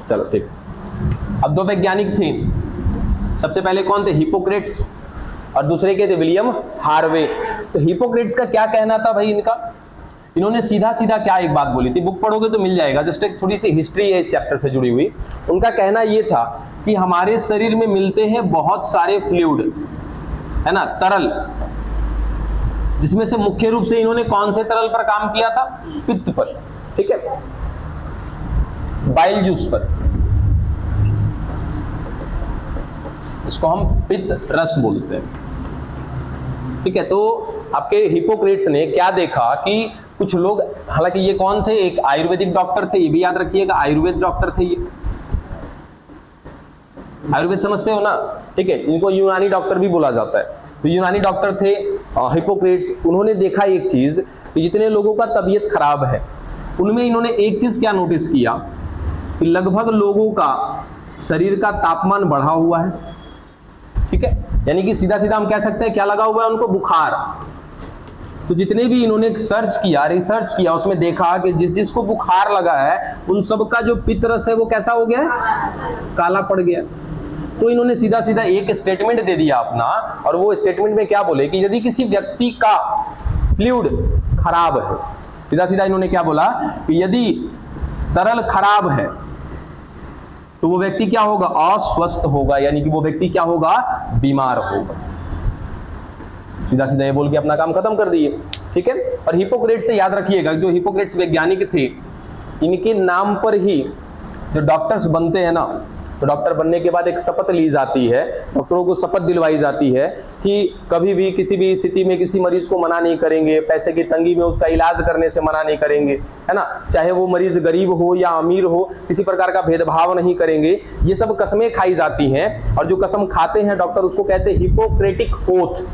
चलो ठीक। अब दो वैज्ञानिक थे, सबसे पहले कौन थे? हिपोक्रेट्स, और दूसरे के थे विलियम हार्वे। तो हिपोक्रेट्स का क्या कहना था भाई इनका? इन्होंने सीधा सीधा क्या एक बात बोली थी, बुक पढ़ोगे तो मिल जाएगा, जस्ट एक थोड़ी सी हिस्ट्री है इस चैप्टर से जुड़ी हुई। उनका कहना यह था कि हमारे शरीर में मिलते हैं बहुत सारे फ्लूइड, है ना, तरल, जिसमें से मुख्य रूप से इन्होंने कौन से तरल पर काम किया था? पित्त पर, ठीक है, बाइल जूस पर, इसको हम पित्त रस बोलते हैं, ठीक है। तो आपके हिपोक्रेट्स ने क्या देखा कि कुछ लोग, हालांकि ये कौन थे? एक आयुर्वेदिक डॉक्टर थे, ये भी याद रखिएगा, आयुर्वेद डॉक्टर थे ये। आयुर्वेद समझते हो ना, ठीक है, इनको यूनानी डॉक्टर भी बोला जाता है। तो यूनानी डॉक्टर थे हिपोक्रेट्स। उन्होंने देखा एक चीज कि जितने लोगों का तबीयत खराब है उनमें इन्होंने एक चीज क्या नोटिस किया कि लगभग लोगों का शरीर का तापमान बढ़ा हुआ है, ठीक है, यानी कि सीधा सीधा हम कह सकते हैं क्या लगा हुआ है उनको? बुखार। तो जितने भी इन्होंने सर्च किया, रिसर्च किया, उसमें देखा कि जिस जिसको बुखार लगा है उन सब का जो पित्त रस है वो कैसा हो गया? काला पड़ गया। तो इन्होंने सीधा सीधा एक स्टेटमेंट दे दिया अपना, और वो स्टेटमेंट में क्या बोले कि यदि किसी व्यक्ति का फ्लूइड खराब है, सीधा सीधा इन्होंने क्या बोला कि यदि तरल खराब है तो वो व्यक्ति क्या होगा? अस्वस्थ होगा, यानी कि वो व्यक्ति क्या होगा? बीमार होगा। सीधा सीधा ये बोल के अपना काम खत्म कर दिए, ठीक है। और हिपोक्रेट्स से याद रखिएगा, जो हिपोक्रेट्स वैज्ञानिक थे, इनके नाम पर ही जो डॉक्टर्स बनते हैं ना, तो डॉक्टर बनने के बाद एक शपथ ली जाती है, डॉक्टरों को शपथ दिलवाई जाती है कि कभी भी किसी भी स्थिति में किसी मरीज को मना नहीं करेंगे, पैसे की तंगी में उसका इलाज करने से मना नहीं करेंगे, है ना, चाहे वो मरीज गरीब हो या अमीर हो, किसी प्रकार का भेदभाव नहीं करेंगे। ये सब कसमें खाई जाती हैं, और जो कसम खाते हैं डॉक्टर उसको कहते हैं हिपोक्रेटिक ओथ,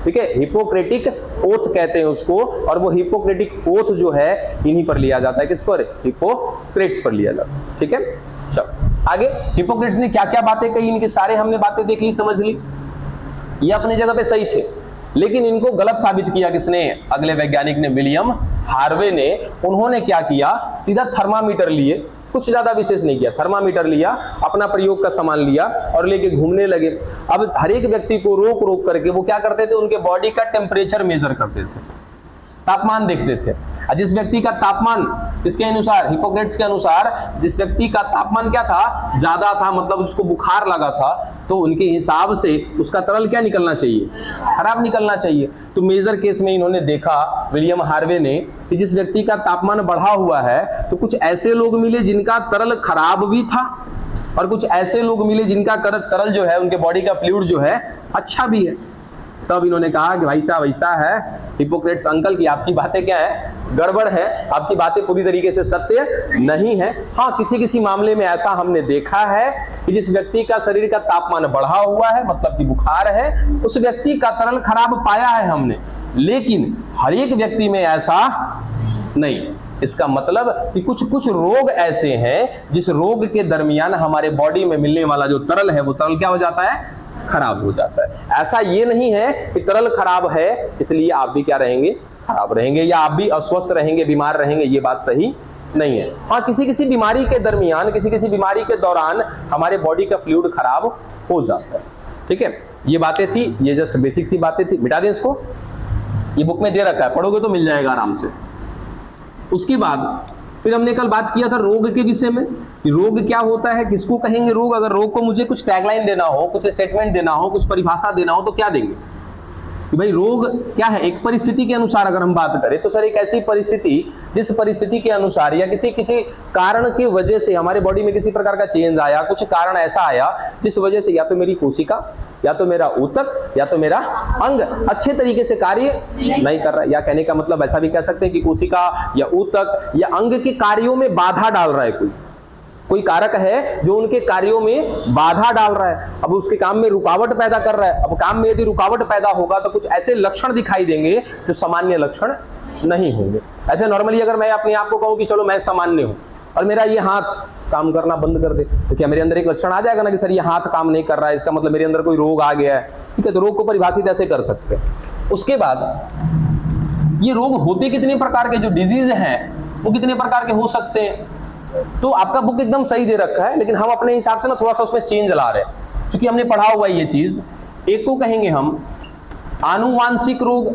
ठीक है, हिपोक्रेटिक ओथ कहते हैं उसको। और वो हिपोक्रेटिक ओथ जो है इन्हीं पर लिया जाता है, किस पर? हिपोक्रेट्स पर लिया जाता है, ठीक है। चलो आगे, हिपोक्रेट्स ने क्या क्या बातें कही, इनके सारे हमने बातें देख ली, समझ ली, ये अपनी जगह पे सही थे, लेकिन इनको गलत साबित किया किसने? अगले वैज्ञानिक ने, विलियम हार्वे ने। उन्होंने क्या किया? सीधा थर्मामीटर लिए, कुछ ज्यादा विशेष नहीं किया, थर्मामीटर लिया, अपना प्रयोग का सामान लिया और लेके घूमने लगे। अब हर एक व्यक्ति को रोक रोक करके वो क्या करते थे? उनके बॉडी का टेम्परेचर मेजर करते थे, तापमान देखते थे। जिस व्यक्ति का तापमान, इसके अनुसार, हिपोक्रेट्स के अनुसार, जिस व्यक्ति का तापमान क्या था? ज्यादा था, मतलब उसको बुखार लगा था, तो उनके हिसाब से उसका तरल क्या निकलना चाहिए? खराब निकलना चाहिए। तो मेजर केस में इन्होंने देखा, विलियम हार्वे ने, कि जिस व्यक्ति का तापमान बढ़ा हुआ है तो कुछ ऐसे लोग मिले जिनका तरल खराब भी था, और कुछ ऐसे लोग मिले जिनका तरल जो है, उनके बॉडी का फ्लूइड जो है अच्छा भी है। तब इन्होंने कहा कि भाई साहब ऐसा है हिपोक्रेट्स अंकल की आपकी बातें क्या है? गड़बड़ है, आपकी बातें पूरी तरीके से सत्य नहीं है। हाँ, किसी किसी मामले में ऐसा हमने देखा है कि जिस व्यक्ति का शरीर का तापमान बढ़ा हुआ है, मतलब कि बुखार है, उस व्यक्ति का तरल खराब पाया है हमने, लेकिन हर एक व्यक्ति में ऐसा नहीं। इसका मतलब कि कुछ कुछ रोग ऐसे हैं जिस रोग के दरमियान हमारे बॉडी में मिलने वाला जो तरल है वो तरल क्या हो जाता है? खराब हो जाता है। ऐसा ये नहीं है कि तरल खराब है इसलिए आप भी क्या रहेंगे? खराब रहेंगे, या आप भी अस्वस्थ रहेंगे, बीमार रहेंगे, ये बात सही नहीं है। हाँ, किसी किसी बीमारी के दरमियान, किसी किसी बीमारी के दौरान हमारे बॉडी का फ्लूइड खराब हो जाता है, ठीक है। ये बातें थी, ये जस्ट बेसिक सी बातें थी, मिटा दें इसको, ये बुक में दे रखा है, पढ़ोगे तो मिल जाएगा आराम से। उसके बाद फिर हमने कल बात किया था रोग के विषय में, रोग क्या होता है, किसको कहेंगे रोग। अगर रोग को मुझे कुछ टैगलाइन देना हो, कुछ स्टेटमेंट देना हो, कुछ परिभाषा देना हो तो क्या देंगे कि भाई रोग क्या है? एक परिस्थिति के अनुसार अगर हम बात करें तो सर एक ऐसी परिस्थिति जिस परिस्थिति के अनुसार या किसी किसी कारण की वजह से हमारे बॉडी में किसी प्रकार का चेंज आया, कुछ कारण ऐसा आया जिस वजह से या तो मेरी कोशिका, या तो मेरा ऊतक, या तो मेरा अंग अच्छे तरीके से कार्य नहीं कर रहा है। या कहने का मतलब ऐसा भी कह सकते हैं कि कोशिका या ऊतक या अंग के कार्यों में बाधा डाल रहा है, कोई कारक है जो उनके कार्यों में बाधा डाल रहा है, अब उसके काम में रुकावट पैदा कर रहा है। अब काम में यदि रुकावट पैदा होगा तो कुछ ऐसे लक्षण दिखाई देंगे जो सामान्य लक्षण नहीं होंगे। ऐसे नॉर्मली अगर मैं अपने आप को कहूं कि चलो मैं सामान्य हूं और मेरा ये हाथ काम करना बंद कर दे, तो क्या मेरे अंदर एक लक्षण आ जाएगा ना कि सर ये हाथ काम नहीं कर रहा है, इसका मतलब मेरे अंदर कोई रोग आ गया है, ठीक है। तो रोग को परिभाषित ऐसे कर सकते हैं। उसके बाद ये रोग होते कितने प्रकार के, जो डिजीज हैं वो कितने प्रकार के हो सकते हैं, तो आपका बुक एकदम सही दे रखा है, लेकिन हम अपने हिसाब से ना थोड़ा सा उसमें चेंज ला रहे हैं, क्योंकि हमने पढ़ा हुआ है ये चीज। एक को कहेंगे हम आनुवांशिक रोग,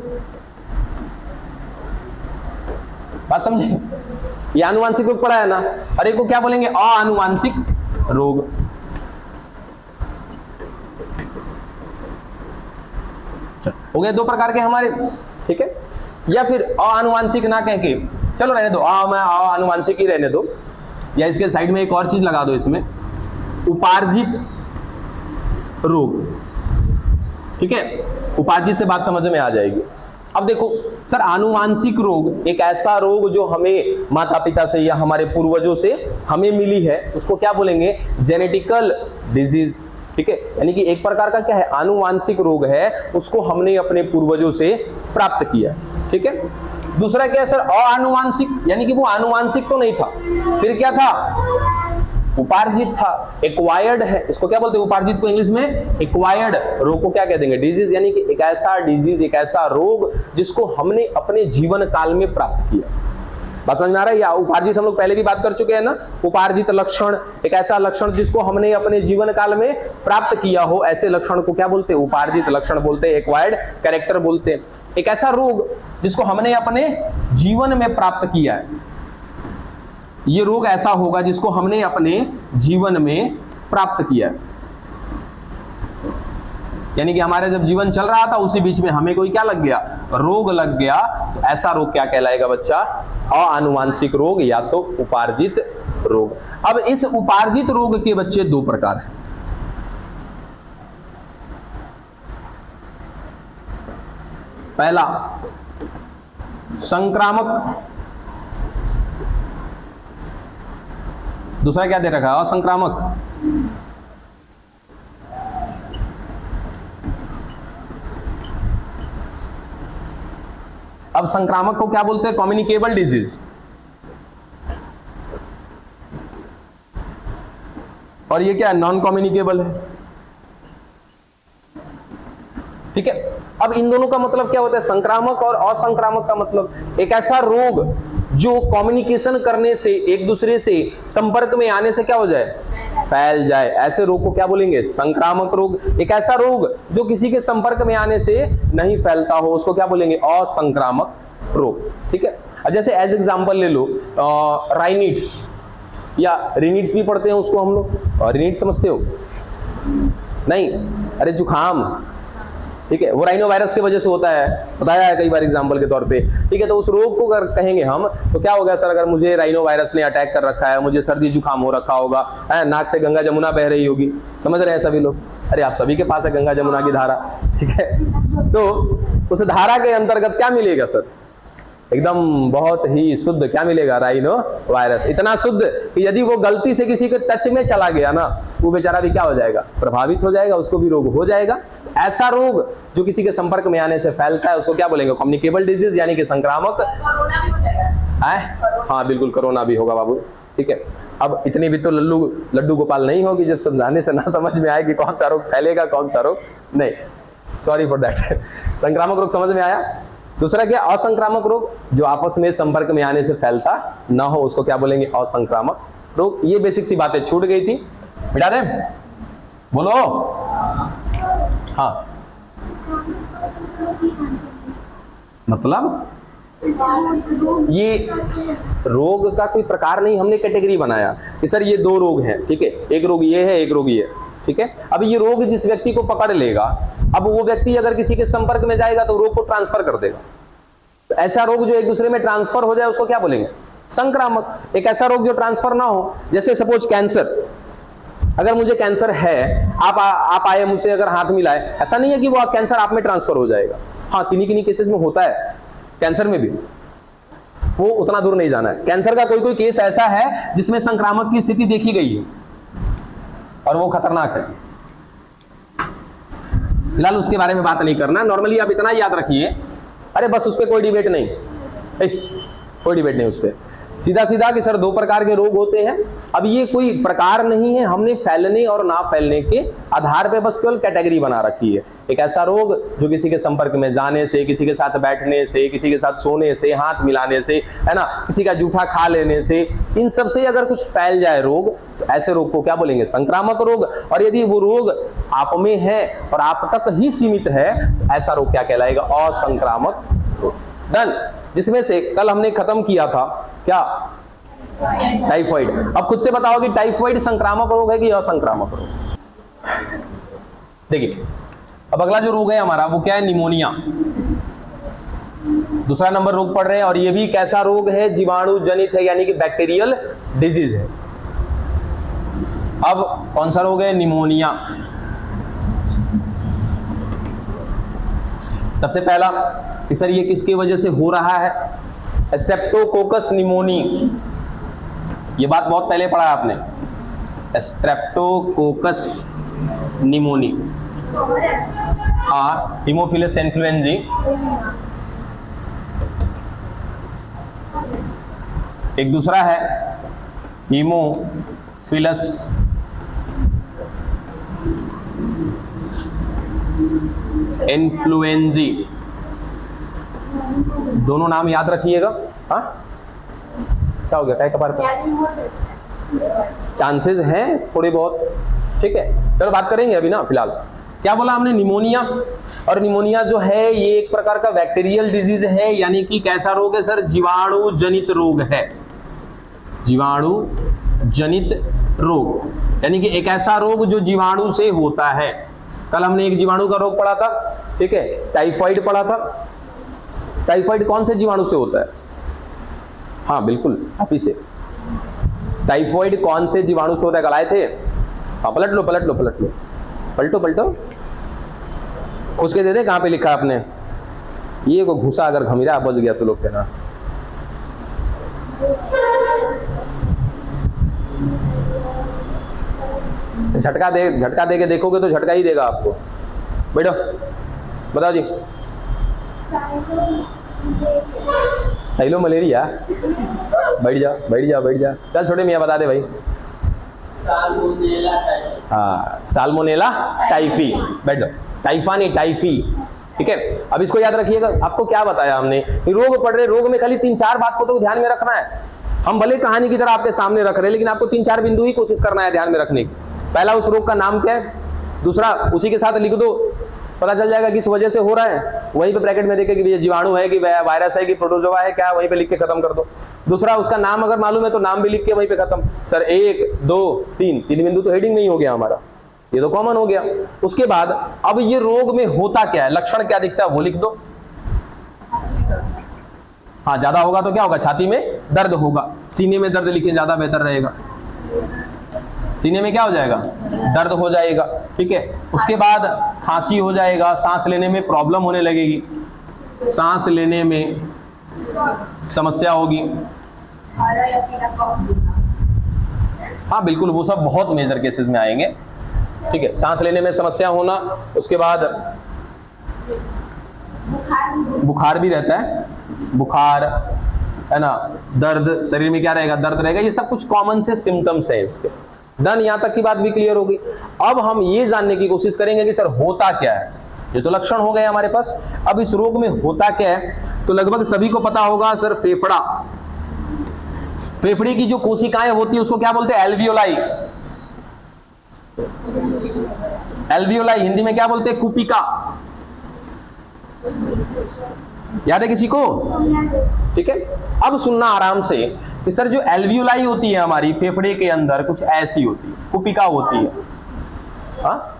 बात समझे? ये आनुवांशिक रोग पढ़ा है ना, और एक को क्या बोलेंगे? आनुवांशिक रोग। हो गए दो प्रकार के हमारे, ठीक है। या फिर आनुवांशिक ना कह के, चलो रहने दो, मैं आनुवांशिक ही रहने दो, या इसके साइड में एक और चीज लगा दो इसमें, उपार्जित रोग, ठीक है। उपार्जित से बात समझ में आ जाएगी। अब देखो सर, आनुवांशिक रोग एक ऐसा रोग जो हमें माता पिता से या हमारे पूर्वजों से हमें मिली है, उसको क्या बोलेंगे? जेनेटिकल डिजीज, ठीक है। यानी कि एक प्रकार का क्या है? आनुवांशिक रोग है, उसको हमने अपने पूर्वजों से प्राप्त किया, ठीक है। दूसरा क्या है सर? आनुवांशिक, यानी कि वो आनुवांशिक तो नहीं था, फिर क्या था? उपार्जित था, एक्वायर्ड है। इसको क्या बोलते हैं? उपार्जित को इंग्लिश में एक्वायर्ड रोग को क्या कह देंगे? डिजीज। यानी कि एक ऐसा डिजीज, एक ऐसा रोग जिसको हमने अपने जीवन काल में प्राप्त किया। बात समझ में आ रहा है? या उपार्जित हम लोग पहले भी बात कर चुके हैं ना, उपार्जित लक्षण, एक ऐसा लक्षण जिसको हमने अपने जीवन काल में प्राप्त किया हो, ऐसे लक्षण को क्या बोलते हैं? उपार्जित लक्षण बोलते हैं, एक्वायर्ड कैरेक्टर बोलते हैं। एक ऐसा रोग जिसको हमने अपने जीवन में प्राप्त किया है, ये रोग ऐसा होगा जिसको हमने अपने जीवन में प्राप्त किया है। यानी कि हमारे जब जीवन चल रहा था उसी बीच में हमें कोई क्या लग गया? रोग लग गया, तो ऐसा रोग क्या कहलाएगा बच्चा? आनुवांशिक रोग या तो उपार्जित रोग। अब इस उपार्जित रोग के बच्चे दो प्रकार हैं। पहला संक्रामक, दूसरा क्या दे रखा है? असंक्रामक। अब संक्रामक को क्या बोलते हैं? Communicable disease. और ये क्या है? नॉन कम्युनिकेबल है, ठीक है। अब इन दोनों का मतलब क्या होता है? संक्रामक और असंक्रामक का मतलब एक ऐसा रोग जो कम्युनिकेशन करने से, एक दूसरे से संपर्क में आने से क्या हो जाए? फैल जाए। ऐसे रोग को क्या बोलेंगे? संक्रामक रोग। एक ऐसा रोग जो किसी के संपर्क में आने से नहीं फैलता हो, उसको क्या बोलेंगे? असंक्रामक रोग, ठीक है। जैसे एज एग्जांपल ले लो राइनिट्स, या रिनिट्स भी पढ़ते हैं उसको हम लोग। रिनिट्स समझते हो? नहीं, अरे जुखाम, ठीक है। वो राइनो वायरस की वजह से होता है, बताया है कई बार एग्जांपल के तौर पे, ठीक है। तो उस रोग को अगर कहेंगे हम, तो क्या होगा सर? अगर मुझे राइनो वायरस ने अटैक कर रखा है, मुझे सर्दी जुकाम हो रखा होगा, नाक से गंगा जमुना बह रही होगी, समझ रहे हैं सभी लोग? अरे आप सभी के पास है गंगा जमुना की धारा, ठीक है। तो उस धारा के अंतर्गत क्या मिलेगा सर? एकदम बहुत ही शुद्ध क्या मिलेगा? Rhino virus. इतना शुद्ध कि यदि वो गलती से किसी के टच में चला गया ना, वो बेचारा भी क्या हो जाएगा? प्रभावित हो जाएगा, उसको भी रोग हो जाएगा। ऐसा रोग जो किसी के संपर्क में आने से फैलता है उसको क्या बोलेंगे? कम्युनिकेबल डिजीज, यानी कि संक्रामक। कोरोना भी हो जाएगा? हाँ बिल्कुल, कोरोना भी होगा बाबू, ठीक है। अब इतनी भी तो लड्डू गोपाल नहीं होगी जब समझाने से ना समझ में आए कि कौन सा रोग फैलेगा, कौन सा रोग नहीं। Sorry for that. संक्रामक रोग समझ में आया। दूसरा क्या? असंक्रामक रोग, जो आपस में संपर्क में आने से फैलता ना हो, उसको क्या बोलेंगे? असंक्रामक रोग। ये बेसिक सी बातें छूट गई थी, मिटा दें? बोलो। हाँ, मतलब ये रोग का कोई प्रकार नहीं, हमने कैटेगरी बनाया कि सर ये दो रोग हैं, ठीक है। एक रोग ये है, एक रोग ये, ठीक है। अब ये रोग जिस व्यक्ति को पकड़ लेगा, अब वो व्यक्ति अगर किसी के संपर्क में जाएगा तो रोग को ट्रांसफर कर देगा। तो ऐसा रोग जो एक दूसरे में ट्रांसफर हो जाए उसको क्या बोलेंगे? संक्रामक। एक ऐसा रोग जो ट्रांसफर ना हो, जैसे सपोज कैंसर, अगर मुझे कैंसर है, आप आए मुझसे अगर हाथ मिलाए, ऐसा नहीं है कि वो कैंसर आप में ट्रांसफर हो जाएगा। हाँ, किन्हीं केसेस में होता है, कैंसर में भी, वो उतना दूर नहीं जाना है। कैंसर का कोई केस ऐसा है जिसमें संक्रामक की स्थिति देखी गई है और वो खतरनाक है। फिलहाल उसके बारे में बात नहीं करना, नॉर्मली आप इतना याद रखिए, अरे बस उस पर कोई डिबेट नहीं, कोई डिबेट नहीं उस पर। सीधा सीधा कि सर 2 प्रकार के रोग होते हैं। अब ये कोई प्रकार नहीं है, हमने फैलने और ना फैलने के आधार पे बस केवल कैटेगरी बना रखी है। एक ऐसा रोग जो किसी के संपर्क में जाने से, किसी के साथ बैठने से, किसी के साथ सोने से, हाथ मिलाने से, है ना, किसी का जूठा खा लेने से, इन सब से अगर कुछ फैल जाए रोग, तो ऐसे रोग को क्या बोलेंगे? संक्रामक रोग। और यदि वो रोग आप में है और आप तक ही सीमित है, तो ऐसा रोग क्या कहलाएगा? असंक्रामक रोग। डन। जिसमें से कल हमने खत्म किया था क्या? टाइफाइड। अब खुद से बताओ कि टाइफाइड संक्रामक रोग है कि असंक्रामक रोग? देखिए, अब अगला जो रोग है हमारा वो क्या है? निमोनिया। दूसरा नंबर रोग पढ़ रहे हैं, और ये भी कैसा रोग है? जीवाणु जनित है, यानी कि बैक्टीरियल डिजीज है। अब कौन सा रोग है? निमोनिया। सबसे पहला कि सर ये किसकी वजह से हो रहा है? Streptococcus pneumoniae. ये बात बहुत पहले पढ़ा आपने, स्ट्रेप्टोकोकस निमोनी। हाँ, हीमोफिलस इन्फ्लुएंजी। एक दूसरा है हीमोफिलस इन्फ्लुएंजी। दोनों नाम याद रखिएगा। हाँ, क्या हो गया? क्या कपार पर चांसेस हैं थोड़े बहुत, ठीक है। चलो बात करेंगे अभी ना, फिलहाल क्या बोला हमने? निमोनिया। और निमोनिया जो है ये एक प्रकार का बैक्टीरियल डिजीज है, यानी कि कैसा रोग है सर? जीवाणु जनित रोग है। जीवाणु जनित रोग, यानी कि एक ऐसा रोग जो जीवाणु से होता है। कल हमने एक जीवाणु का रोग पढ़ा था, ठीक है, टाइफाइड पढ़ा था। टाइफाइड कौन से जीवाणु से होता है? हाँ बिल्कुल, आप ही से। टाइफाइड कौन से जीवाणु से होता है? कल आए थे। हाँ, पलट लो पलट लो पलट लो, पलटो पलटो, उसके दे दे कहां पे लिखा आपने। ये को घुसा अगर घमीरा बच गया तो लोग कहना। झटका दे के देखोगे तो झटका ही देगा आपको। बैठो, बताओ जी। Silo malaria. बैठ जा बैठ जा बैठ जा। चल छोटे मियाँ बता दे भाई। हाँ, साल्मोनेला टाइफी। बैठ जाओ। टाइफा नहीं, टाइफी, ठीक है। अब इसको याद रखिएगा। आपको क्या बताया हमने? रोग पढ़ रहे, रोग में खाली 3-4 बात को तो ध्यान में रखना है। हम भले कहानी की तरह आपके सामने रख रहे हैं, लेकिन आपको 3-4 बिंदु ही कोशिश करना है ध्यान में रखने की। पहला, उस रोग का नाम क्या है। दूसरा, उसी के साथ लिख दो, पता चल जाएगा किस वजह से हो रहा है। वहीं पे ब्रैकेट में देखे कि ये जीवाणु है कि वायरस है कि प्रोटोजोआ है, क्या, वहीं पे लिख के खत्म कर दो। दूसरा, उसका नाम अगर मालूम है तो नाम भी लिख के वहीं पे खत्म। सर 1 2 3 बिंदु तो हेडिंग में ही हो गया हमारा, ये तो कॉमन हो गया। उसके बाद अब ये रोग में होता क्या है, लक्षण क्या दिखता है, वो लिख दो। हाँ, ज्यादा होगा तो क्या होगा? छाती में दर्द होगा। सीने में दर्द लिखे, ज्यादा बेहतर रहेगा। सीने में क्या हो जाएगा? दर्द हो जाएगा, ठीक है। उसके बाद खांसी हो जाएगा, सांस लेने में प्रॉब्लम होने लगेगी, सांस लेने में समस्या होगी। हाँ बिल्कुल, वो सब बहुत मेजर केसेस में आएंगे, ठीक है। सांस लेने में समस्या होना, उसके बाद बुखार भी रहता है, बुखार है ना, दर्द, शरीर में क्या रहेगा? दर्द रहेगा। ये सब कुछ कॉमन से सिम्टम्स हैं इसके। डन, यहां तक की बात भी क्लियर होगी। अब हम ये जानने की कोशिश करेंगे कि सर होता क्या है। ये तो लक्षण हो गए हमारे पास। अब इस रोग में होता क्या है, तो लगभग सभी को पता होगा सर, फेफड़ा, फेफड़े की जो कोशिकाएं होती है उसको क्या बोलते हैं? एल्वियोलाई। एल्वियोलाई हिंदी में क्या बोलते हैं? कुपिका। याद है किसी को? ठीक है। अब सुनना आराम से कि सर जो एल्वियोलाई होती है हमारी फेफड़े के अंदर, कुछ ऐसी होती है, कुपिका होती है। हाँ,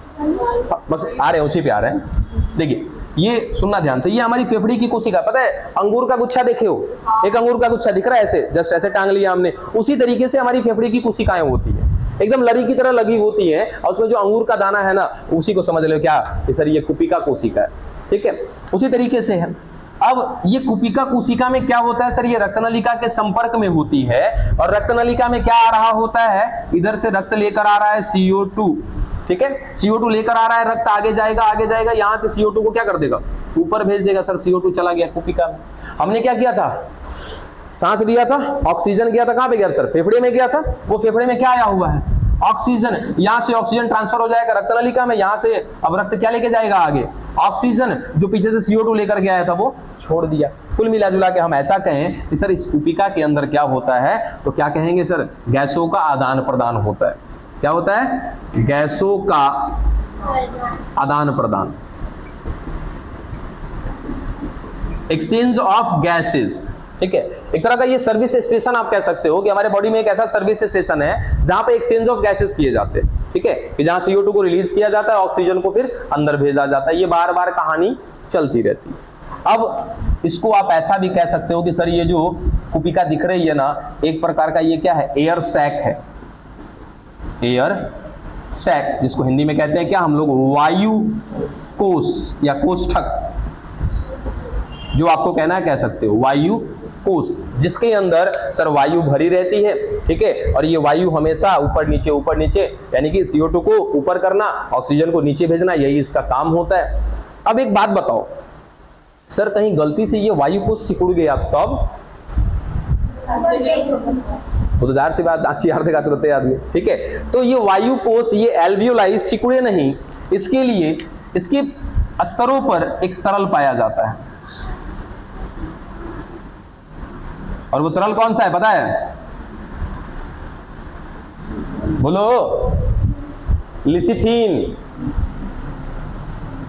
बस आ रहे हैं, उसी पे आ रहे हैं। देखिए, ये सुनना ध्यान से, ये हमारी फेफड़े की कोशिका, पता है अंगूर का गुच्छा देखे हो, एक अंगूर का गुच्छा दिख रहा है ऐसे, जस्ट ऐसे टांग लिया हमने, उसी तरीके से हमारी फेफड़े की कोशिकाएं होती है, एकदम लरी की तरह लगी होती है। और उसमें जो अंगूर का दाना है ना, उसी को समझ लो क्या, सर ये कुपिका कोशिका है, ठीक है। उसी तरीके से है। अब ये कुपिका कोशिका में क्या होता है सर? ये रक्तनलिका के संपर्क में होती है, और रक्तनलिका में क्या आ रहा होता है? इधर से रक्त लेकर आ रहा है CO2, ठीक है। CO2 लेकर आ रहा है, रक्त आगे जाएगा आगे जाएगा, यहां से CO2 को क्या कर देगा? ऊपर भेज देगा। सर CO2 चला गया कुपिका में। हमने क्या किया था? सांस लिया था, ऑक्सीजन गया था, कहां पे गया सर? फेफड़े में गया था। वो फेफड़े में क्या आया हुआ है? ऑक्सीजन। यहां से ऑक्सीजन ट्रांसफर हो जाएगा रक्त नलिका में, यहां से अब रक्त क्या लेके जाएगा आगे? ऑक्सीजन। जो पीछे से CO2 लेकर के आया था वो छोड़ दिया। कुल मिला जुला के हम ऐसा कहें कि सर इस कुपिका के अंदर क्या होता है, तो क्या कहेंगे सर? गैसों का आदान प्रदान होता है। क्या होता है? गैसों का आदान प्रदान, एक्सचेंज ऑफ गैसेस। ठीक है, एक तरह का ये सर्विस स्टेशन आप कह सकते हो कि हमारे बॉडी में एक ऐसा सर्विस स्टेशन है जहां पे एक्सचेंज ऑफ गैसेस किए जाते हैं। ठीक है, कि जहां CO2 को रिलीज किया जाता है, ऑक्सीजन को फिर अंदर भेजा जाता है। ये बार बार कहानी चलती रहती है। अब इसको आप ऐसा भी कह सकते हो कि सर ये जो कुपिका दिख रही है ना, एक प्रकार का ये क्या है? एयर सैक है। एयर सैक, जिसको हिंदी में कहते हैं क्या हम लोग? वायु कोष या कोष्ठक, जो आपको कहना है कह सकते हो वायु कोष, जिसके अंदर सर वायु भरी रहती है। ठीक है, और ये वायु हमेशा ऊपर नीचे यानी कि CO2 को ऊपर करना, ऑक्सीजन को नीचे भेजना, यही इसका काम होता है। अब एक बात बताओ सर, कहीं गलती से ये वायु कोष सिकुड़ गया तब? वो तो जाहिर सी बात, अच्छी यार देखा तुरंत आदमी। ठीक है, तो ये वायु कोष, ये एल्वियोलाई सिकुड़े नहीं, इसके लिए इसके स्तरों पर एक तरल पाया जाता है। और वो तरल कौन सा है पता है? बोलो। लिसिथिन।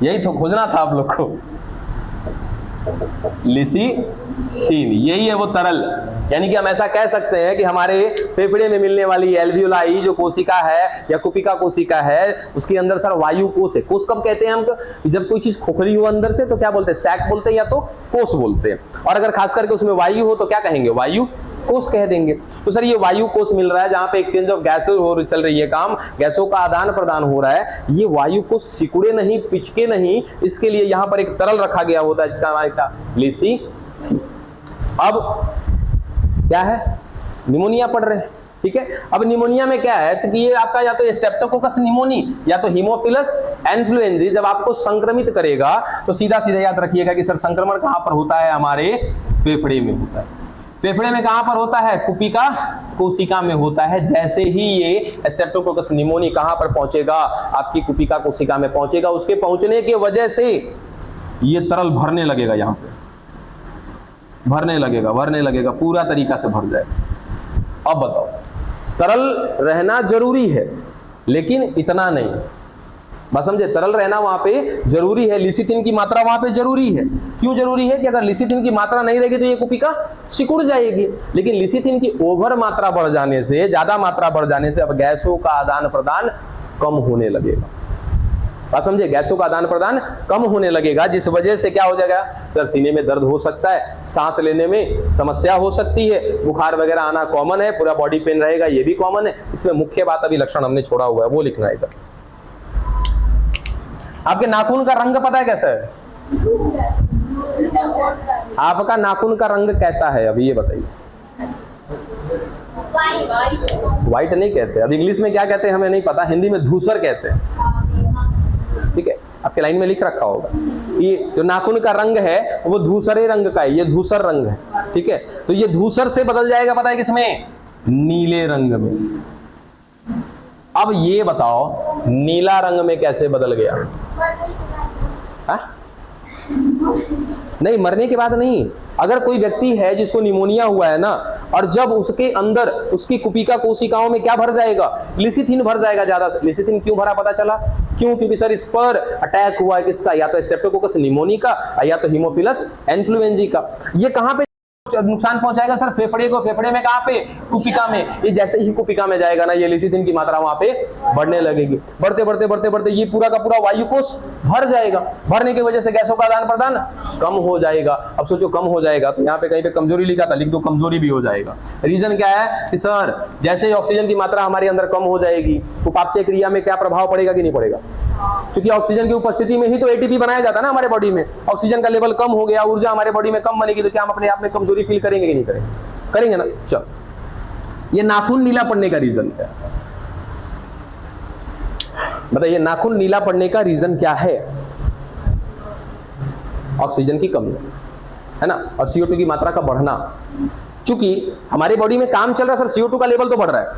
यही तो खोजना था आप लोग को। लिसिथिन, यही है वो तरल। यानी कि हम ऐसा कह सकते हैं कि हमारे फेफड़े में मिलने वाली एल्वियोलाई जो कोशिका है या कुपिका कोशिका है, उसके अंदर सर वायु कोष है। कोष कब कहते हैं हम? जब कोई चीज खोखली हो अंदर से तो क्या बोलते हैं? सैक बोलते हैं या तो कोष बोलते हैं। और अगर खास करके उसमें वायु हो तो क्या कहेंगे? वायु कोष कह देंगे। तो सर ये वायु कोष मिल रहा है जहां पे एक्सचेंज ऑफ गैसेस हो चल रही है, काम गैसों का आदान प्रदान हो रहा है। ये वायु कोष सिकुड़े नहीं, पिचके नहीं, इसके लिए यहां पर एक तरल रखा गया होता है जिसका नाम था लिसिथिन। अब क्या है? निमोनिया पढ़ रहे हैं। ठीक है, अब निमोनिया में क्या है तो कि ये आपका या तो स्ट्रेप्टोकोकस निमोनी या तो हीमोफिलस इन्फ्लुएंजा जब आपको संक्रमित करेगा तो सीधा सीधा याद रखिएगा कि सर संक्रमण कहां पर होता है? हमारे फेफड़े में होता है। फेफड़े में कहां पर होता है? कुपिका कोशिका में होता है। जैसे ही ये स्ट्रेप्टोकोकस निमोनी कहां पर पहुंचेगा? आपकी कुपिका कोशिका में पहुंचेगा। उसके पहुंचने की वजह से ये तरल भरने लगेगा, यहां पे भरने लगेगा, पूरा तरीका से भर जाएगा। अब बताओ, तरल रहना जरूरी है लेकिन इतना नहीं। बात समझे? तरल रहना वहां पे जरूरी है, लिसिथिन की मात्रा वहां पे जरूरी है। क्यों जरूरी है? कि अगर लिसिथिन की मात्रा नहीं रहेगी तो ये कुपिका सिकुड़ जाएगी। लेकिन लिसिथिन की ओवर मात्रा बढ़ जाने से, ज्यादा मात्रा बढ़ जाने से अब गैसों का आदान प्रदान कम होने लगेगा। बात समझे? गैसों का आदान प्रदान कम होने लगेगा, जिस वजह से क्या हो जाएगा सर? सीने में दर्द हो सकता है, सांस लेने में समस्या हो सकती है, बुखार वगैरह आना कॉमन है, पूरा बॉडी पेन रहेगा, ये भी कॉमन है। इसमें मुख्य बात अभी लक्षण हमने छोड़ा हुआ है, वो लिखना है इधर। आपके नाखून का रंग पता है कैसा है? आपका नाखून का रंग कैसा है अभी ये बताइए? व्हाइट नहीं कहते, अब इंग्लिश में क्या कहते हैं हमें नहीं पता, हिंदी में धूसर कहते हैं। ठीक है, आपके लाइन में लिख रखा होगा। ये जो नाखून का रंग है वो धूसरे रंग का है, ये धूसर रंग है। ठीक है, तो ये धूसर से बदल जाएगा पता है किसमें? नीले रंग में। अब ये बताओ नीला रंग में कैसे बदल गया? हा? नहीं, मरने के बाद नहीं। अगर कोई व्यक्ति है जिसको निमोनिया हुआ है ना, और जब उसके अंदर उसकी कुपिका कोशिकाओं में क्या भर जाएगा? लिसिथिन भर जाएगा ज्यादा। लिसिथिन क्यों भरा पता चला? क्यों? क्योंकि सर इस पर अटैक हुआ है किसका? या तो स्ट्रेप्टोकोकस निमोनी का या तो हीमोफिलस इन्फ्लुएंजा का। ये कहां पे नुकसान पहुंचाएगा सर? फेफड़े को। फेफड़े में कहां पे? कुपिका में। ये जैसे ही कुपिका में जाएगा ना, ये लिसिथिन की मात्रा वहां पे बढ़ने लगेगी। बढ़ते बढ़ते बढ़ते बढ़ते ये पूरा का पूरा वायु कोष भर जाएगा। भरने की वजह से गैसों का आदान प्रदान कम हो जाएगा। अब सोचो कम हो जाएगा तो यहाँ पे कहीं पे कमजोरी लिखा था, लिख दो कमजोरी भी हो जाएगा। रीजन क्या है कि सर जैसे ही ऑक्सीजन की मात्रा हमारे अंदर कम हो जाएगी तो उपापचय क्रिया में क्या प्रभाव पड़ेगा कि नहीं पड़ेगा? क्योंकि ऑक्सीजन की उपस्थिति में ही तो एटीपी बनाया जाता है ना हमारे बॉडी में। ऑक्सीजन का लेवल कम हो गया, ऊर्जा हमारे बॉडी में कम बनेगी तो क्या हम अपने आप में कमजोरी फील करेंगे कि नहीं करेंगे? करेंगे ना। चल, ये नाखून नीला पड़ने का रीजन क्या है बताइए? नाखून नीला पड़ने का रीजन क्या है? ऑक्सीजन की कमी है ना, और CO2 की मात्रा का बढ़ना। चूंकि हमारी बॉडी में काम चल रहा है सर, CO2 का लेवल तो बढ़ रहा है,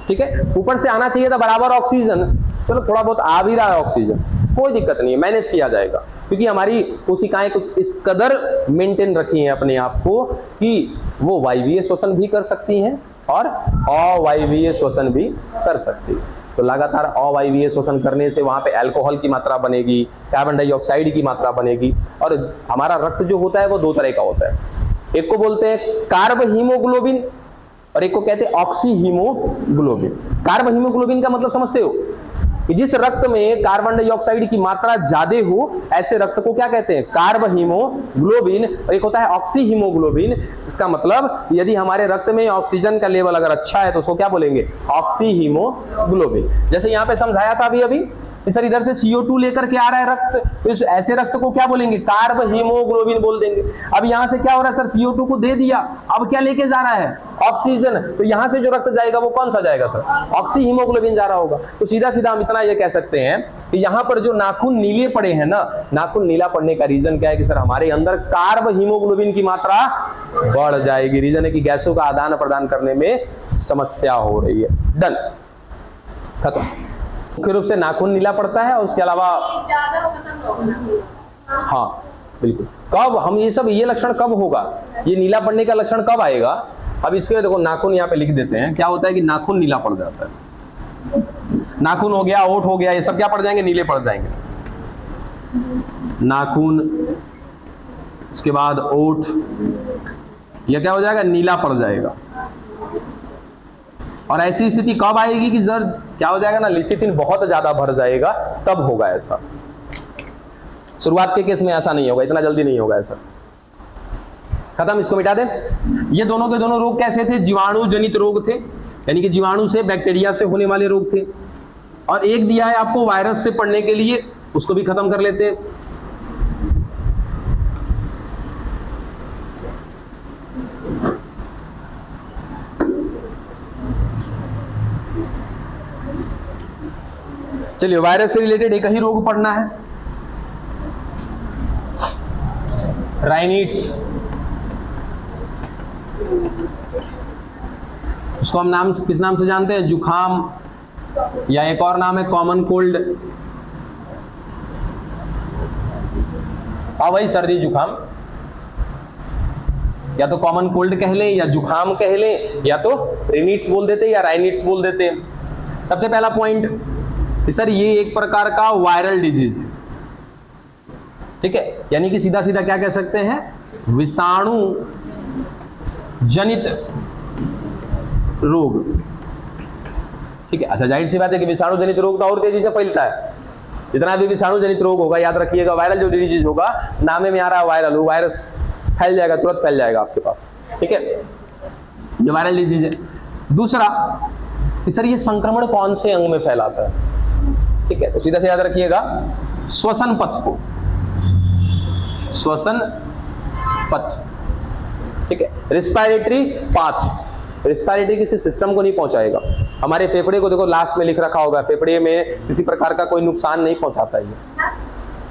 ठीक है, ऊपर से आना चाहिए था बराबर ऑक्सीजन, चलो थोड़ा बहुत आ भी रहा है ऑक्सीजन, कोई दिक्कत नहीं है, मैनेज किया जाएगा, क्योंकि हमारी कोशिकाएं कुछ इस कदर मेंटेन रखी हैं अपने आप को कि वो वायवीय श्वसन भी कर सकती हैं और अवायवीय श्वसन भी कर सकती है। तो लगातार अवायवीय श्वसन करने से वहां पे अल्कोहल की मात्रा बनेगी, कार्बन डाइऑक्साइड की मात्रा बनेगी, और हमारा रक्त जो होता है वो दो तरह का होता है, एक को बोलते हैं कार्ब हीमोग्लोबिन और एक को कहते हैं ऑक्सी हीमोग्लोबिन। कार्ब हीमोग्लोबिन का मतलब समझते हो कि जिस रक्त में कार्बन डाइऑक्साइड की मात्रा ज्यादा हो, ऐसे रक्त को क्या कहते हैं, कार्ब हीमोग्लोबिन। और एक होता है ऑक्सी हीमोग्लोबिन, इसका मतलब यदि हमारे रक्त में ऑक्सीजन का लेवल अगर अच्छा है तो उसको क्या बोलेंगे, ऑक्सी हीमोग्लोबिन। जैसे यहाँ पे समझाया था अभी सर, इधर से CO2 लेकर के आ रहा है रक्त, तो इस ऐसे रक्त को क्या बोलेंगे, कार्ब हीमोग्लोबिन बोल देंगे। अब यहाँ से क्या हो रहा है सर, CO2 को दे दिया, अब क्या लेके जा रहा है, ऑक्सीजन, तो यहाँ से जो रक्त जाएगा वो कौन सा जाएगा सर, ऑक्सी हीमोग्लोबिन जा रहा होगा। तो सीधा सीधा हम इतना ये कह सकते हैं कि यहाँ पर जो नाखून नीले पड़े हैं ना, नाखून नीला पड़ने का रीजन क्या है कि सर हमारे अंदर कार्ब हीमोग्लोबिन की मात्रा बढ़ जाएगी। रीजन है कि गैसों का आदान प्रदान करने में समस्या हो रही है। डन, खत्म। मुख्य रूप से नाखून नीला पड़ता है और उसके अलावा ज्यादा होगा तब होगा। हाँ बिल्कुल। कब हम ये लक्षण कब होगा, ये नीला पड़ने का लक्षण कब आएगा? अब इसके लिए देखो नाखून यहाँ पे लिख देते हैं। क्या होता है कि नाखून नीला पड़ जाता है, नाखून हो गया, ओठ हो गया, ये सब क्या पड़ जाएंगे, नीले पड़ जाएंगे। नाखून, उसके बाद ओठ, यह क्या हो जाएगा, नीला पड़ जाएगा। और ऐसी स्थिति कब आएगी कि सर क्या हो जाएगा ना, लिसिथिन बहुत ज्यादा भर जाएगा, तब होगा ऐसा। शुरुआत के केस में ऐसा नहीं होगा, इतना जल्दी नहीं होगा ऐसा। खत्म, इसको मिटा दें। ये दोनों के दोनों रोग कैसे थे, जीवाणु जनित रोग थे, यानी कि जीवाणु से, बैक्टीरिया से होने वाले रोग थे। और एक दिया है आपको वायरस से पढ़ने के लिए, उसको भी खत्म कर लेते हैं। चलिए, वायरस से रिलेटेड एक ही रोग पढ़ना है, राइनिट्स। उसको हम नाम किस नाम से जानते हैं, जुखाम, या एक और नाम है कॉमन कोल्ड। हाँ वही सर्दी जुखाम, या तो कॉमन कोल्ड कह लें, या जुखाम कह लें, या तो रिनिट्स बोल देते या राइनिट्स बोल देते। सबसे पहला पॉइंट सर, ये एक प्रकार का वायरल डिजीज है, ठीक है, यानी कि सीधा सीधा क्या कह सकते हैं, विषाणु जनित रोग, ठीक है। अच्छा, जाहिर सी बात है कि विषाणु जनित रोग तो और तेजी से फैलता है। जितना भी विषाणु जनित रोग होगा, याद रखिएगा, वायरल जो डिजीज होगा, नामे में आ रहा है वायरल, वो वायरस फैल जाएगा, तुरंत फैल जाएगा आपके पास, ठीक है, ये वायरल डिजीज है। दूसरा कि सर ये संक्रमण कौन से अंग में फैलाता है, ठीक है, तो सीधा से याद रखिएगा, श्वसन पथ को, श्वसन पथ, ठीक है, रिस्पायरेटरी पाथ, रिस्पायरेटरी किसी सिस्टम को नहीं पहुंचाएगा। हमारे फेफड़े को देखो लास्ट में लिख रखा होगा, फेफड़े में किसी प्रकार का कोई नुकसान नहीं पहुंचाता है ये।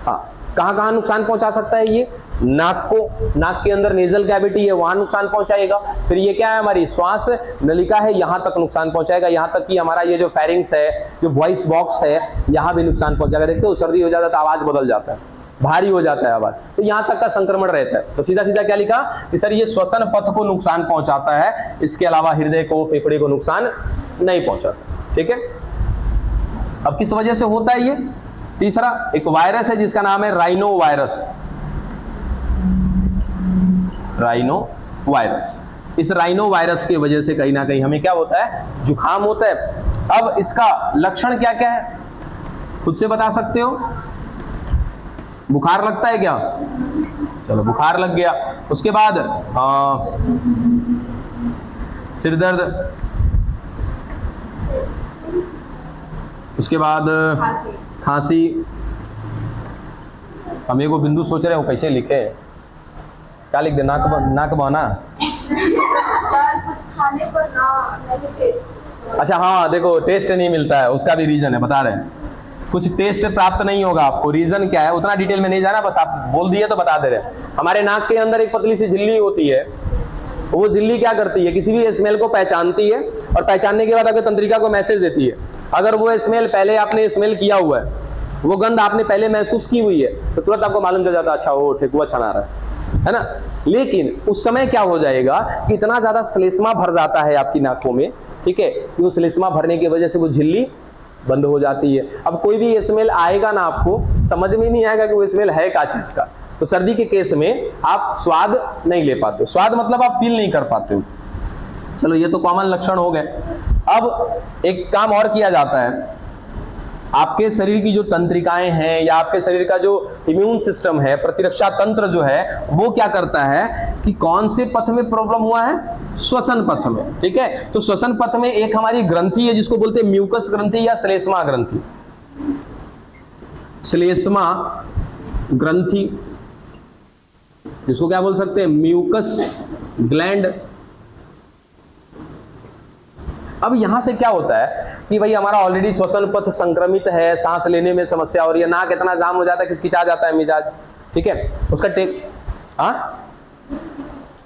हाँ, कहां कहां नुकसान पहुंचा सकता है ये, नाक को, नाक के अंदर नेजल कैविटी है, वहां नुकसान पहुंचाएगा। फिर ये क्या है, हमारी श्वास नलिका है, यहां तक नुकसान पहुंचाएगा, यहां तक कि हमारा ये जो फेरिंग्स है, जो वॉइस बॉक्स है, यहां भी नुकसान पहुंचाएगा। देखते हो सर्दी हो जाता है तो आवाज बदल जाता है, भारी हो जाता है आवाज, तो यहां तक का संक्रमण रहता है। तो सीधा सीधा क्या लिखा कि सर ये श्वसन पथ को नुकसान पहुंचाता है, इसके अलावा हृदय को, फेफड़े को नुकसान नहीं पहुंचाता, ठीक है। अब किस वजह से होता है ये? तीसरा एक वायरस है जिसका नाम है राइनो वायरस, राइनो वायरस। इस राइनो वायरस की वजह से कहीं ना कहीं हमें क्या होता है, जुखाम होता है। अब इसका लक्षण क्या क्या है, खुद से बता सकते हो? बुखार लगता है क्या? चलो बुखार लग गया। उसके बाद सिर दर्द, उसके बाद खांसी। हम एक बिंदु सोच रहे हो कैसे लिखे, क्या लिख दे, नाक बहाना। सर कुछ खाने पर ना टेस्ट। अच्छा हाँ, देखो टेस्ट नहीं मिलता है, उसका भी रीजन है, बता रहे हैं, कुछ टेस्ट प्राप्त नहीं होगा आपको। रीजन क्या है उतना डिटेल में नहीं जाना, बस आप बोल दिए तो बता दे रहे हैं। हमारे नाक के अंदर एक पतली सी झिल्ली होती है, वो झिल्ली क्या करती है, किसी भी स्मेल को पहचानती है और पहचानने के बाद अगर तंत्रिका को मैसेज देती है। अगर वो स्मेल पहले आपने स्मेल किया हुआ है, वो गंध आपने पहले महसूस की हुई है, तो तुरंत आपको मालूम चल जाता है अच्छा वो ठेकुआ छना रहा है ना। लेकिन उस समय क्या हो जाएगा कि इतना ज्यादा श्लेष्मा भर जाता है आपकी नाकों में, ठीक है, कि उस श्लेष्मा भरने की वजह से वो झिल्ली बंद हो जाती है। अब कोई भी स्मेल आएगा ना, आपको समझ में नहीं आएगा कि वो स्मेल है क्या चीज का। तो सर्दी के केस में आप स्वाद नहीं ले पाते हो, स्वाद मतलब आप फील नहीं कर पाते हो। चलो ये तो कॉमन लक्षण हो गए। अब एक काम और किया जाता है, आपके शरीर की जो तंत्रिकाएं हैं या आपके शरीर का जो इम्यून सिस्टम है, प्रतिरक्षा तंत्र जो है, वो क्या करता है कि कौन से पथ में प्रॉब्लम हुआ है, श्वसन पथ में, ठीक है। तो श्वसन पथ में एक हमारी ग्रंथि है जिसको बोलते हैं म्यूकस ग्रंथि या श्लेष्मा ग्रंथि। श्लेष्मा ग्रंथि जिसको क्या बोल सकते हैं, म्यूकस ग्लैंड। अब यहां से क्या होता है कि भाई हमारा ऑलरेडी श्वसन पथ संक्रमित है, सांस लेने में समस्या हो रही है, नाक इतना जाम हो जाता है, खिचखिचा जाता है मिजाज, ठीक है, उसका टेक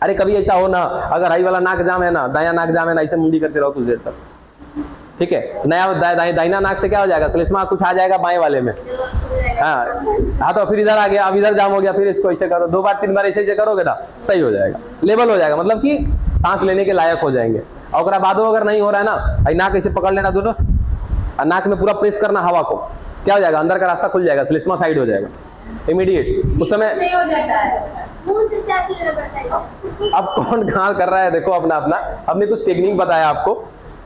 अरे कभी ऐसा हो ना, अगर राई वाला नाक जाम है ना, दाया नाक जाम है ना, ऐसे मुंडी करते रहो कुछ देर तक, ठीक है। नया दाहिना नाक से क्या हो जाएगा, श्लेष्मा कुछ आ जाएगा बाएं वाले में, हाँ तो फिर इधर आ गया, अब इधर जाम हो गया, फिर इसको ऐसे करो, 2 बार 3 बार ऐसे करोगे ना, सही हो जाएगा, लेवल हो जाएगा, मतलब कि सांस लेने के लायक हो जाएंगे। और बादो अगर नहीं हो रहा है ना, नाक ऐसे पकड़ लेना दोनों, नाक में पूरा प्रेस करना हवा को, क्या हो जाएगा, अंदर का रास्ता खुल जाएगा, श्लेष्मा साइड हो जाएगा इमीडिएट। उस समय नहीं हो जाता है, मुंह से सांस लेना पड़ता है। अब कौन कहाँ कर रहा है देखो अपना अपना, हमने कुछ टेक्निक बताया आपको,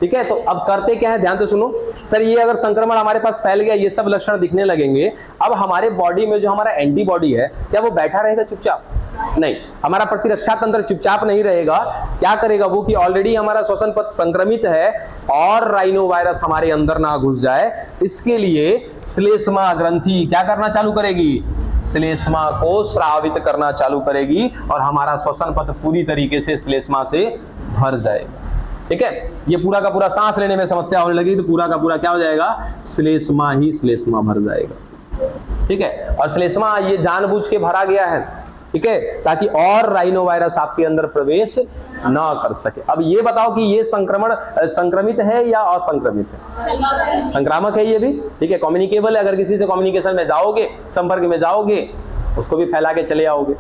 ठीक है। तो अब करते क्या है, ध्यान से सुनो सर, ये अगर संक्रमण हमारे पास फैल गया, ये सब लक्षण दिखने लगेंगे, अब हमारे बॉडी में जो हमारा एंटीबॉडी है, क्या वो बैठा रहेगा चुपचाप, नहीं, हमारा प्रतिरक्षा तंत्र चुपचाप नहीं रहेगा। क्या करेगा वो कि ऑलरेडी हमारा श्वसन पथ संक्रमित है और राइनो वायरस हमारे अंदर ना घुस जाए, इसके लिए श्लेष्मा ग्रंथि क्या करना चालू करेगी, श्लेष्मा को स्रावित करना चालू करेगी और हमारा श्वसन पथ पूरी तरीके से श्लेष्मा से भर जाएगा, ठीक है। ये पूरा का पूरा सांस लेने में समस्या होने लगी तो पूरा का पूरा क्या हो जाएगा, श्लेष्मा ही श्लेष्मा भर जाएगा, ठीक है। और श्लेष्मा ये जानबूझ के भरा गया है, ठीक है, ताकि और राइनो वायरस आपके अंदर प्रवेश ना कर सके। अब ये बताओ कि ये संक्रमण संक्रमित है या असंक्रमित है, संक्रामक है ये भी, ठीक है, कम्युनिकेबल है। अगर किसी से कम्युनिकेशन में जाओगे, संपर्क में जाओगे, उसको भी फैला के चले आओगे।